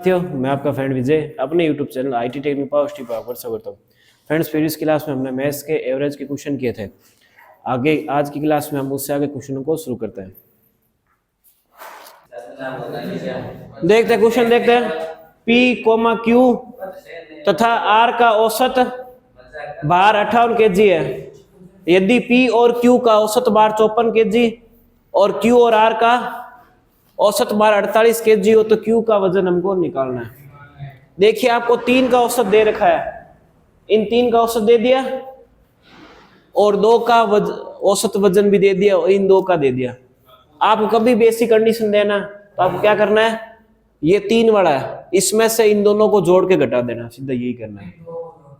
साथियों, मैं आपका फ्रेंड विजय अपने YouTube channel IT technique power steep पर स्वागत करता हूँ। फ्रेंड्स, प्रीवियस क्लास में हमने मैथ्स के एवरेज के क्वेश्चन किए थे। आगे आज की क्लास में हम उससे आगे क्वेश्चनों को शुरू करते हैं। देखते हैं क्वेश्चन, देखते हैं। P, Q तथा R का औसत भार 58 kg है। यदि P और Q का औसत भार 54 kg और Q और R का औसत भार 48 kg हो तो Q का वजन हमको निकालना है। देखिए, आपको 3 का औसत दे रखा है, इन 3 का औसत दे दिया और 2 का औसत वजन भी दे दिया और इन 2 का दे दिया। आपको कभी भी ऐसी कंडीशन देना तो आपको क्या करना है, ये 3 वाला है, इसमें से इन दोनों को जोड़ के घटा देना, सीधा यही करना है।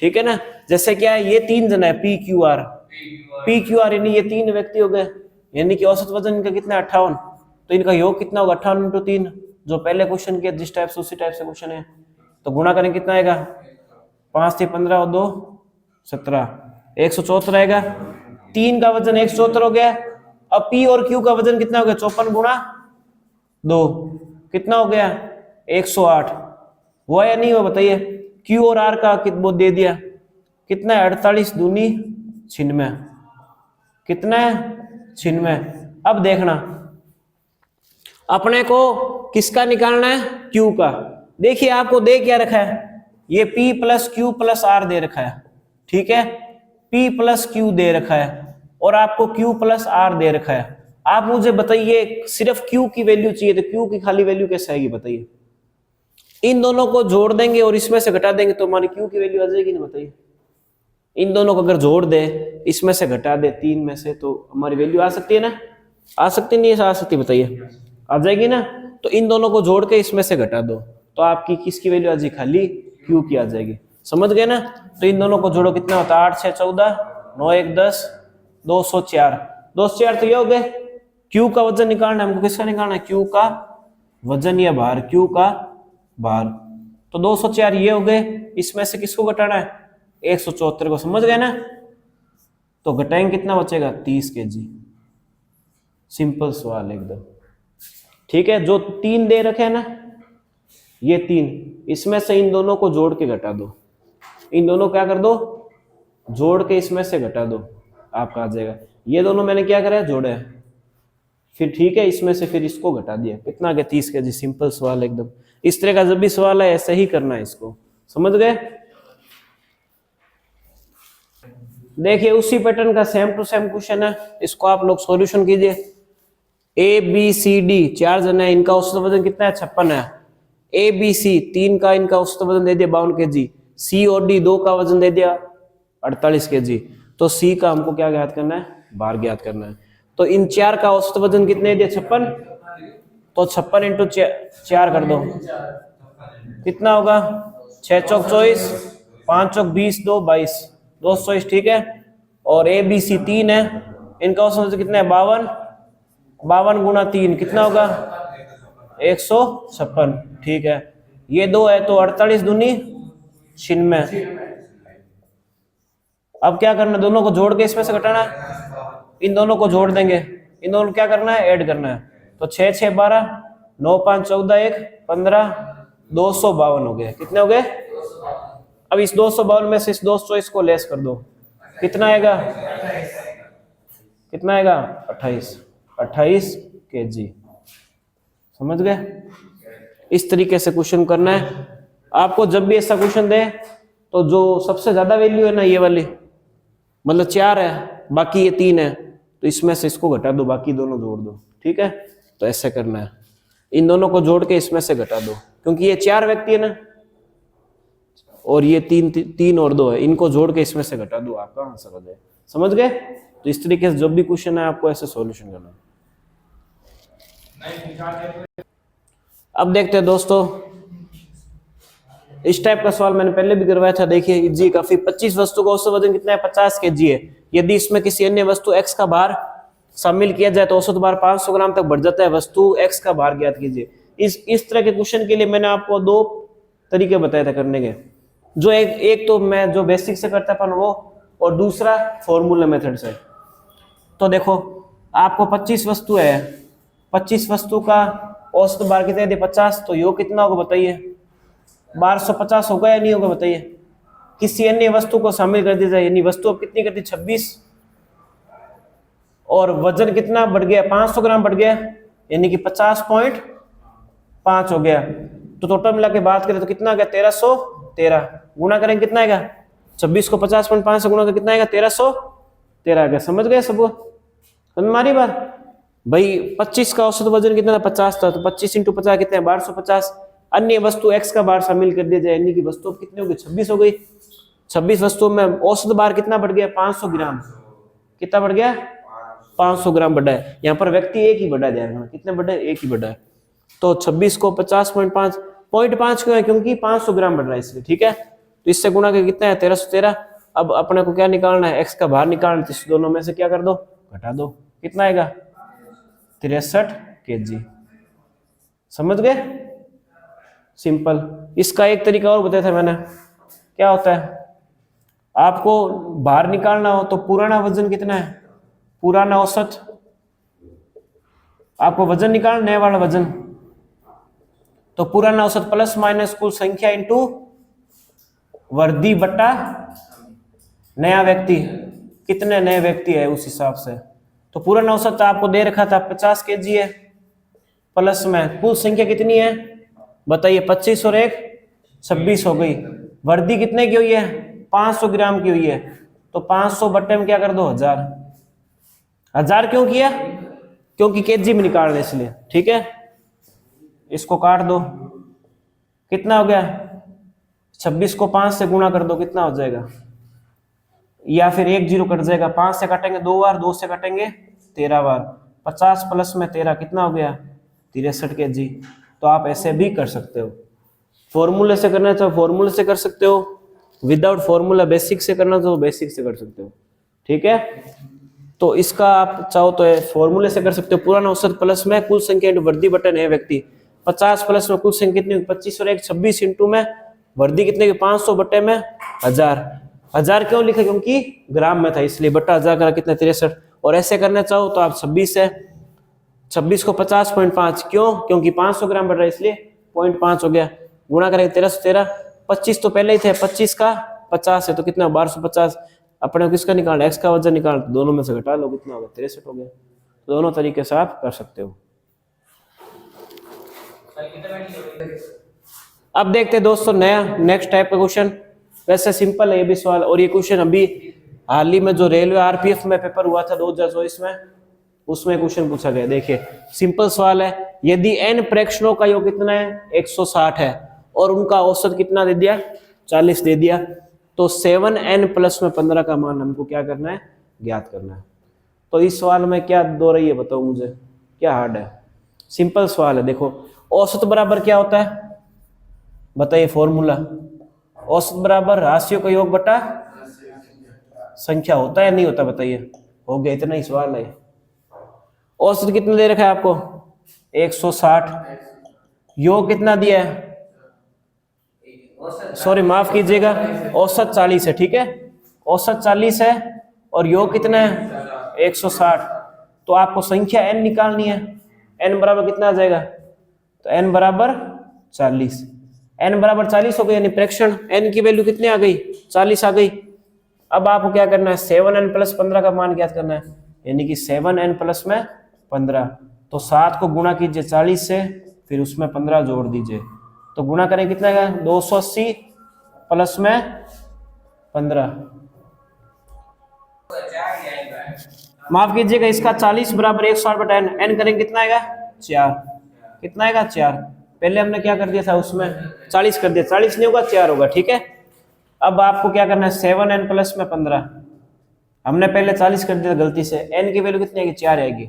ठीक है ना। जैसे क्या है, ये 3 जन है P Q R, यानी ये 3 व्यक्ति हो गए, यानी कि औसत वजन इनका कितना है 58। तो इनका योग कितना होगा 58 × 3, जो पहले क्वेश्चन के जिस टाइप से उसी टाइप से क्वेश्चन है। तो गुणा करें कितना आएगा, 5 से 15 और 2 17, 174 आएगा। 3 का वजन 174 हो गया। अब P और Q का वजन कितना हो गया, 54 × 2 कितना हो गया 108। हुआ या नहीं हुआ बताइए। Q और R का वो दे दिया, कितना है 48 दूनी 96, कितना है 96। अब देखना, अपने को किसका निकालना है, Q का। देखिए, आपको दे क्या रखा है, ये P + Q + R दे रखा है। ठीक है, P + Q दे रखा है और आपको Q + R दे रखा है। आप मुझे बताइए, सिर्फ Q की वैल्यू चाहिए तो Q की खाली वैल्यू कैसे आएगी बताइए। इन दोनों को जोड़ देंगे और इसमें से घटा देंगे तो हमारी Q की वैल्यू आ जाएगी ना, बताइए। इन दोनों को अगर जोड़ दे, इसमें से घटा दे 3 में से, तो हमारी वैल्यू आ सकती है ना, आ सकती नहीं है, आ सकती, बताइए आ जाएगी ना। तो इन दोनों को जोड़ के इसमें से घटा दो तो आपकी किसकी वैल्यू आ जाएगी, खाली Q की आ जाएगी। समझ गए ना। तो इन दोनों को जोड़ो, कितना होता है 8 6 14, 9 1 10, 204। 204 तो ये हो गए। Q का वजन निकालना है हमको, किसका निकालना है, Q का वजन या भार, Q का भार। तो 204 ये हो गए, इसमें से किसको घटाना है, 174 को। समझ गए ना। तो घटाएंगे कितना बचेगा, 30 kg। सिंपल सवाल एकदम। ठीक है, जो 3 दे रखे हैं ना, ये 3, इसमें से इन दोनों को जोड़ के घटा दो। इन दोनों क्या कर दो, जोड़ के इसमें से घटा दो, आपका आ जाएगा। ये दोनों मैंने क्या करा है, जोड़े हैं। फिर ठीक है, इसमें से फिर इसको घटा दिया, कितना आ गया 30 kg। सिंपल सवाल एकदम। इस तरह का जब भी सवाल है ऐसे ही करना है इसको। समझ गए। देखिए, उसी पैटर्न का सेम टू सेम क्वेश्चन है, इसको आप लोग सॉल्यूशन कीजिए। A B C D 4 जन है, इनका औसत वजन कितना है, 56 है। A B C 3 का इनका औसत वजन दे दिया 52 kg। C और D 2 का वजन दे दिया 48 kg। तो C का हमको क्या ज्ञात करना है, भार ज्ञात करना है। तो इन 4 का औसत वजन कितने दिया, 56। तो 56 × 4 कर दो, कितना होगा 6 चौक 24, 5 चौक 20, 2 22, 224। ठीक है। और A B C 3 है, इनका औसत वजन कितना है 52, 52 × 3 कितना होगा 156। ठीक है, ये 2 है तो 48 दूनी 96। अब क्या करना, दोनों को जोड़ के इसमें से घटाना है। इन दोनों को जोड़ देंगे, इन दोनों को क्या करना है, ऐड करना है। तो 6 6 12, 9 5 14 1 15, 252 हो गए। कितने हो गए। अब इस 252 में से इस 224 को लेस कर दो, कितना आएगा, कितना आएगा 28 kg। समझ गए। इस तरीके से क्वेश्चन करना है आपको। जब भी ऐसा क्वेश्चन दे तो जो सबसे ज्यादा वैल्यू है ना, ये वाली, मतलब 4 है, बाकी ये 3 है, तो इसमें से इसको घटा दो, बाकी दोनों जोड़ दो। ठीक है, तो ऐसे करना है। इन दोनों को जोड़ के इसमें से घटा दो, क्योंकि ये 4 व्यक्ति है ना, और ये 3 और 2 है, इनको जोड़ के इसमें से घटा दो, आपका आंसर आ जाए। समझ गए। तो इस तरीके से जब भी क्वेश्चन है आपको ऐसे सॉल्यूशन करना है। अब देखते हैं दोस्तों, इस टाइप का सवाल मैंने पहले भी करवाया था। देखिए इजी काफी। 25 वस्तु का औसत वजन कितना है, 50 kg है। यदि इसमें किसी अन्य वस्तु x का भार शामिल किया जाए तो औसत भार 500 ग्राम तक बढ़ जाता है। वस्तु x का भार ज्ञात कीजिए। इस तरह के क्वेश्चन के लिए मैंने आपको 2 तरीके बताए थे करने के। जो एक तो मैं जो बेसिक से करता था वो, और दूसरा फॉर्मूला मेथड से। तो देखो, आपको 25 वस्तु है, 25 वस्तु का औसत भार कितना है 50, तो यो कितना होगा बताइए, 1250 होगा या नहीं होगा बताइए। किसी अन्य वस्तु को शामिल कर दिया जाए, यानी वस्तु अब कितनी करती 26 और वजन कितना बढ़ गया 500 ग्राम बढ़ गया, यानी कि 50.5 हो गया। तो टोटल मिला के बात करें तो कितना आ गया 1313, गुणा करेंगे कितना आएगा 26 को 50.5 से गुणा कर कितना आएगा 1313 आ गया। समझ गए सबको, समझ मारी बात भाई। 25 का औसत वजन कितना था 50 था, तो 25 × 50 कितने 1250। अन्य वस्तु x का बार शामिल कर दिया जाए, यानी कि वस्तु कितनी हो गई 26 हो गई। 26 वस्तुओं में औसत बार कितना बढ़ गया 500 ग्राम, कितना बढ़ गया 500 ग्राम बढ़ा है। यहाँ पर व्यक्ति एक ही बढ़ा है, ध्यान रखना कितने बढ़ा है, एक ही बढ़ा है। तो 26 को 50.5 0.5 क्यों है, क्योंकि 500 ग्राम बढ़ रहा है इसलिए, ठीक है। तो इससे गुणा करके कितना है 1313। अब अपने को क्या निकालना है, x का बाहर निकालना, तो इस दोनों में से क्या कर दो घटा दो, कितना आएगा 63 kg। समझ गए, सिंपल। इसका एक तरीका और बताया था मैंने, क्या होता है आपको बाहर निकालना हो तो पुराना वजन कितना है, पुराना औसत, आपको वजन निकालना नया वाला वजन, तो पुराना औसत प्लस माइनस कुल संख्या इंटू वर्दी बट्टा नया व्यक्ति, कितने नए व्यक्ति है उस हिसाब से। तो पुराना औसत आपको दे रखा था 50 kg है, प्लस में कुल संख्या कितनी है बताइए 25 और 1 26 हो गई। वर्दी कितने की हुई है 500 ग्राम की हुई है, तो 500 बट्टे में क्या कर दो 1000। 1000 क्यों किया, क्योंकि केजी में निकाल रहे इसलिए, ठीक है। इसको काट दो, कितना हो गया 26 को 5 से गुणा कर दो, कितना हो जाएगा, या फिर 1 0 कट जाएगा, 5 से काटेंगे 2 बार, 2 से काटेंगे 13 बार, 50 प्लस में 13 कितना हो गया 63 kg। तो आप ऐसे भी कर सकते हो, फॉर्मूले से करना चाहो फॉर्मूले से कर सकते हो, विदाउट फॉर्मूला बेसिक से करना चाहो बेसिक से कर सकते हो, ठीक है। तो इसका आप चाहो तो फॉर्मूले से कर सकते हो, पुराना औसत प्लस में कुल संख्या इंटू वर्दी बटन है व्यक्ति, 50 प्लस में कुल संख्या कितनी 25 और 1 26 इंटू में वर्दी कितने की 500 बट्टे में 1000। 1000 क्यों लिखा, क्योंकि ग्राम में था इसलिए, बट्टा 1000 का कितना 63। और ऐसे करना चाहो तो आप 26 है, 26 को 50.5 क्यों, क्योंकि 500 ग्राम बढ़ रहा है इसलिए 0.5 हो गया, गुणा करेंगे 1313। 25 तो पहले ही थे, 25 का 50 है तो कितना 1250। अपने को किसका निकालना x का वजन निकालना, तो दोनों में से घटा लो, कितना होगा 63 हो गया। तो दोनों तरीके से आप कर सकते हो। अब देखते हैं दोस्तों नया नेक्स्ट टाइप का क्वेश्चन, वैसे सिंपल है ये भी सवाल। और ये क्वेश्चन अभी हाल ही में जो रेलवे आरपीएफ में पेपर हुआ था 2024 में, उसमें क्वेश्चन पूछा गया। देखिए सिंपल सवाल है, यदि n प्रेक्षणों का योग कितना है 160 है और उनका औसत कितना दे दिया 40 दे दिया, तो 7n प्लस में 15 का मान हमको क्या करना है ज्ञात करना है। तो इस सवाल में क्या दो रही है बताओ मुझे, क्या हार्ड है, सिंपल सवाल है। देखो औसत बराबर क्या होता है बताइए फॉर्मूला, औसत बराबर राशियों का योग बटा संख्या होता है नहीं होता बताइए, हो गया इतना ही सवाल है। औसत कितना दे रखा है आपको 160, योग कितना दिया है, सॉरी माफ कीजिएगा औसत 40 है, ठीक है औसत 40 है और योग कितना है 160। तो आपको संख्या n निकालनी है, n बराबर कितना आ जाएगा, तो n बराबर 40, n बराबर 40 हो गई, यानी प्रेक्षण n की वैल्यू कितनी आ गई 40 आ गई। अब आपको क्या करना है 7n प्लस 15 का मान ज्ञात करना है, यानी कि 7n प्लस में 15, तो 7 को गुणा कीजिए 40 से, फिर उसमें 15 जोड़ दीजिए, तो गुणा करें कितना है 280 प्लस में 15, माफ कीजिएगा इसका 40 बराबर 160 बटा n करेंगे कितना आएगा 4, कितना आएगा 4। पहले हमने क्या कर दिया था उसमें 40 कर दिया, 40 नहीं होगा 4 होगा, ठीक है। अब आपको क्या करना है 7n प्लस में 15, हमने पहले 40 कर दिया गलती से, n की वैल्यू कितनी आएगी 4 आएगी,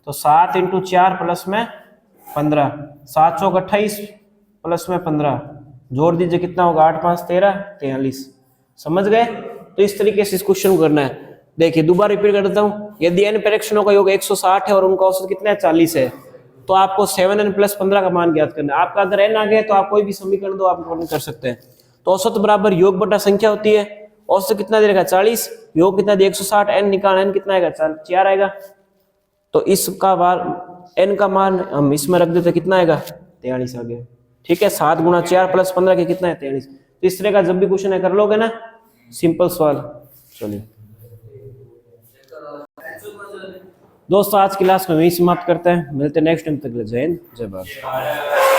तो 7 × 4 प्लस में 15, 7 चौक 28 प्लस में 15 जोड़ दीजिए कितना होगा 8 5 13 43। समझ गए, तो इस तरीके से इस क्वेश्चन को करना है। देखिए दोबारा रिपीट कर देता हूँ, यदि n प्रेक्षणों का योग 160 है और उनका औसत कितना है 40 है, तो आपको 7n प्लस 15 का मान ज्ञात करना है। आपका अगर n आ गया तो आप कोई भी समीकरण दो आप कर सकते हैं। तो औसत बराबर योग बटा संख्या होती है, औसत कितना दे रखा 40, योग कितना दे 160, n निकाल n कितना आएगा 4 आएगा, तो इसका बार n का मान हम इसमें रख देते कितना आएगा 43 आ गया। ठीक है, 7 गुणा 4 प्लस 15 के कितना है 23। तो इस तरह का जब भी क्वेश्चन है कर लोगे ना, सिंपल सवाल। चलिए दोस्तों आज की क्लास में यही समाप्त करते हैं, मिलते हैं नेक्स्ट टाइम, तक जय हिंद जय भारत।